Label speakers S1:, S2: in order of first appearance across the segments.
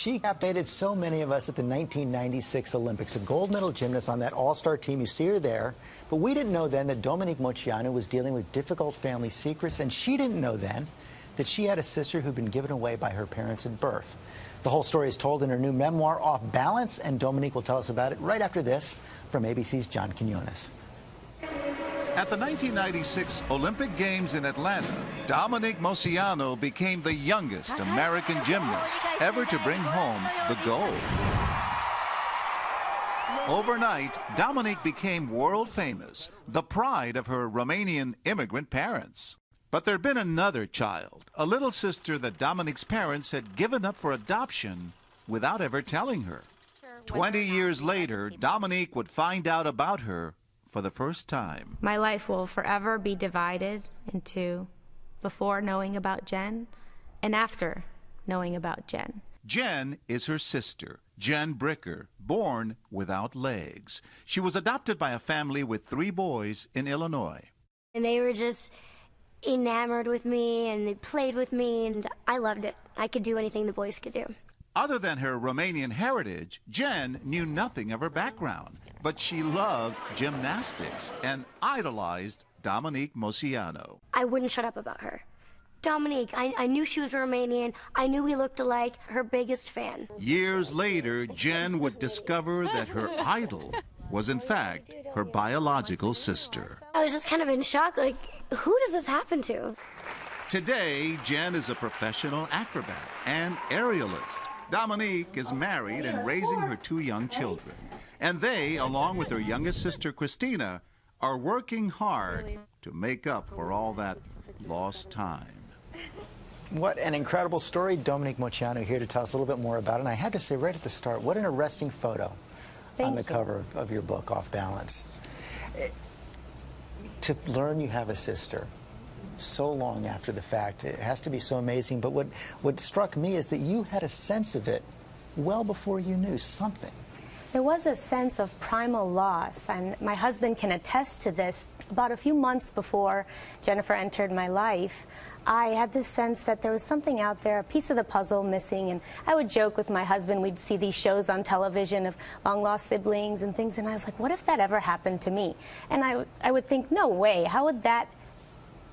S1: She captivated so many of us at the 1996 Olympics, a gold medal gymnast on that all-star team. You see her there. But we didn't know then that Dominique Moceanu was dealing with difficult family secrets, and she didn't know then that she had a sister who'd been given away by her parents at birth. The whole story is told in her new memoir, Off Balance, and Dominique will tell us about it right after this from ABC's John Quinones.
S2: At the 1996 Olympic Games in Atlanta, Dominique Moceanu became the youngest American gymnast ever to bring home the gold. Overnight, Dominique became world famous, the pride of her Romanian immigrant parents. But there'd been another child, a little sister that Dominique's parents had given up for adoption without ever telling her. 20 years later, Dominique would find out about her for the first time.
S3: My life will forever be divided into before knowing about Jen and after knowing about Jen.
S2: Jen is her sister, Jen Bricker, born without legs. She was adopted by a family with 3 boys in Illinois.
S4: And they were just enamored with me, and they played with me, and I loved it. I could do anything the boys could do.
S2: Other than her Romanian heritage, Jen knew nothing of her background, but she loved gymnastics and idolized Dominique Moceanu.
S4: I wouldn't shut up about her. Dominique, I knew she was Romanian. I knew we looked alike. Her biggest fan.
S2: Years later, Jen would discover that her idol was in fact her biological sister.
S4: I was just kind of in shock, like, who does this happen to?
S2: Today, Jen is a professional acrobat and aerialist. Dominique is married and raising her 2 young children. And they, along with her youngest sister, Christina, are working hard to make up for all that lost time.
S1: What an incredible story. Dominique Moceanu here to tell us a little bit more about it. And I have to say right at the start, what an arresting photo on the cover of your book, Off Balance. To learn you have a sister so long after the fact, it has to be so amazing. But what struck me is that you had a sense of it well before you knew something.
S3: There was a sense of primal loss, and my husband can attest to this. About a few months before Jennifer entered my life, I had this sense that there was something out there, a piece of the puzzle missing, and I would joke with my husband. We'd see these shows on television of long-lost siblings and things, and I was like, what if that ever happened to me? And I would think, no way, how would that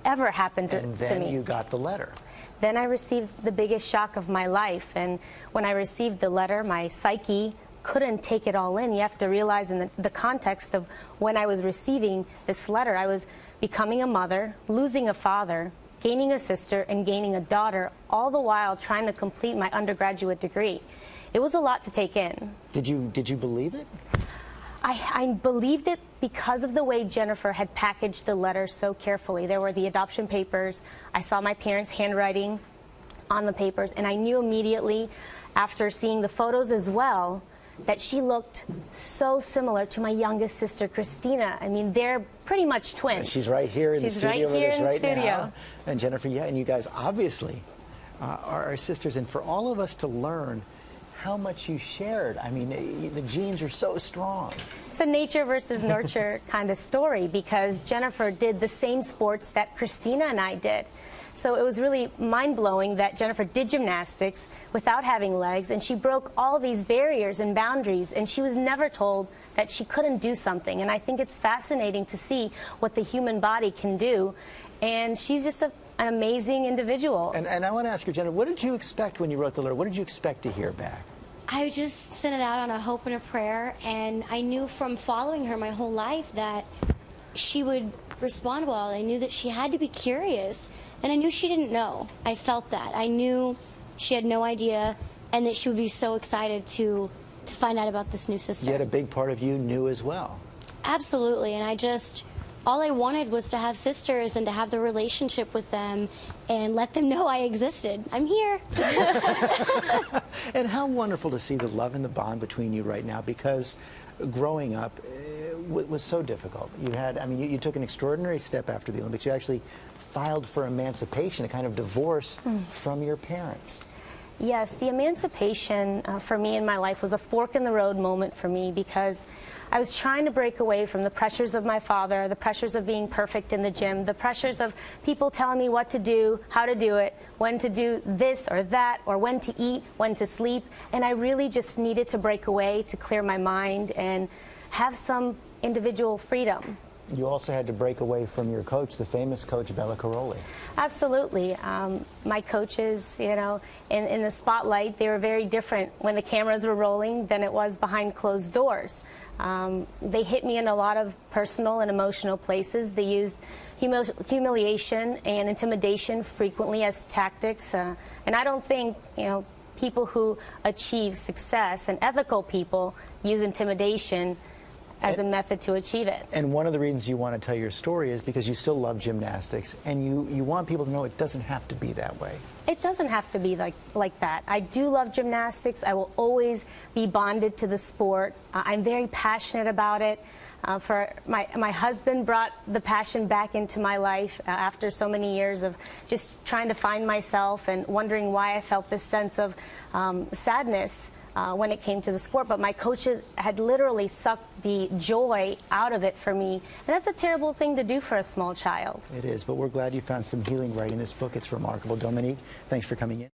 S3: ever happen to me?
S1: And then you got the letter.
S3: Then I received the biggest shock of my life, and when I received the letter, my psyche couldn't take it all in. You have to realize in the context of when I was receiving this letter, I was becoming a mother, losing a father, gaining a sister, and gaining a daughter, all the while trying to complete my undergraduate degree. It was a lot to take in.
S1: Did you believe it?
S3: I believed it because of the way Jennifer had packaged the letter so carefully. There were the adoption papers. I saw my parents' handwriting on the papers, and I knew immediately after seeing the photos as well that she looked so similar to my youngest sister, Christina. I mean, they're pretty much twins.
S1: And she's right here in the studio with us right now. And Jennifer, yeah, and you guys obviously are sisters. And for all of us to learn how much you shared, I mean, the genes are so strong.
S3: It's a nature versus nurture kind of story, because Jennifer did the same sports that Christina and I did. So it was really mind-blowing that Jennifer did gymnastics without having legs, and she broke all these barriers and boundaries, and she was never told that she couldn't do something. And I think it's fascinating to see what the human body can do, and she's just an amazing individual.
S1: And I want to ask you, Jennifer, what did you expect when you wrote the letter? What did you expect to hear back?
S4: I just sent it out on a hope and a prayer, and I knew from following her my whole life that she would respond well. I knew that she had to be curious, and I knew she didn't know. I felt that. I knew she had no idea, and that she would be so excited to find out about this new sister.
S1: Yet a big part of you knew as well.
S4: Absolutely, and all I wanted was to have sisters and to have the relationship with them and let them know I existed. I'm here.
S1: And how wonderful to see the love and the bond between you right now, because growing up was so difficult. You took an extraordinary step after the Olympics. You actually filed for emancipation, a kind of divorce from your parents.
S3: Yes, the emancipation for me in my life was a fork in the road moment for me, because I was trying to break away from the pressures of my father, the pressures of being perfect in the gym, the pressures of people telling me what to do, how to do it, when to do this or that, or when to eat, when to sleep. And I really just needed to break away to clear my mind and have some individual freedom.
S1: You also had to break away from your coach, the famous coach Bella Caroli.
S3: Absolutely. My coaches, you know, in the spotlight, they were very different when the cameras were rolling than it was behind closed doors. They hit me in a lot of personal and emotional places. They used humiliation and intimidation frequently as tactics. And I don't think, you know, people who achieve success and ethical people use intimidation as a method to achieve it.
S1: And one of the reasons you want to tell your story is because you still love gymnastics, and you want people to know it doesn't have to be that way.
S3: It doesn't have to be like that. I do love gymnastics. I will always be bonded to the sport. I'm very passionate about it. My husband brought the passion back into my life after so many years of just trying to find myself and wondering why I felt this sense of sadness when it came to the sport. But my coaches had literally sucked the joy out of it for me, and that's a terrible thing to do for a small child.
S1: It is, but we're glad you found some healing writing this book. It's remarkable. Dominique, thanks for coming in.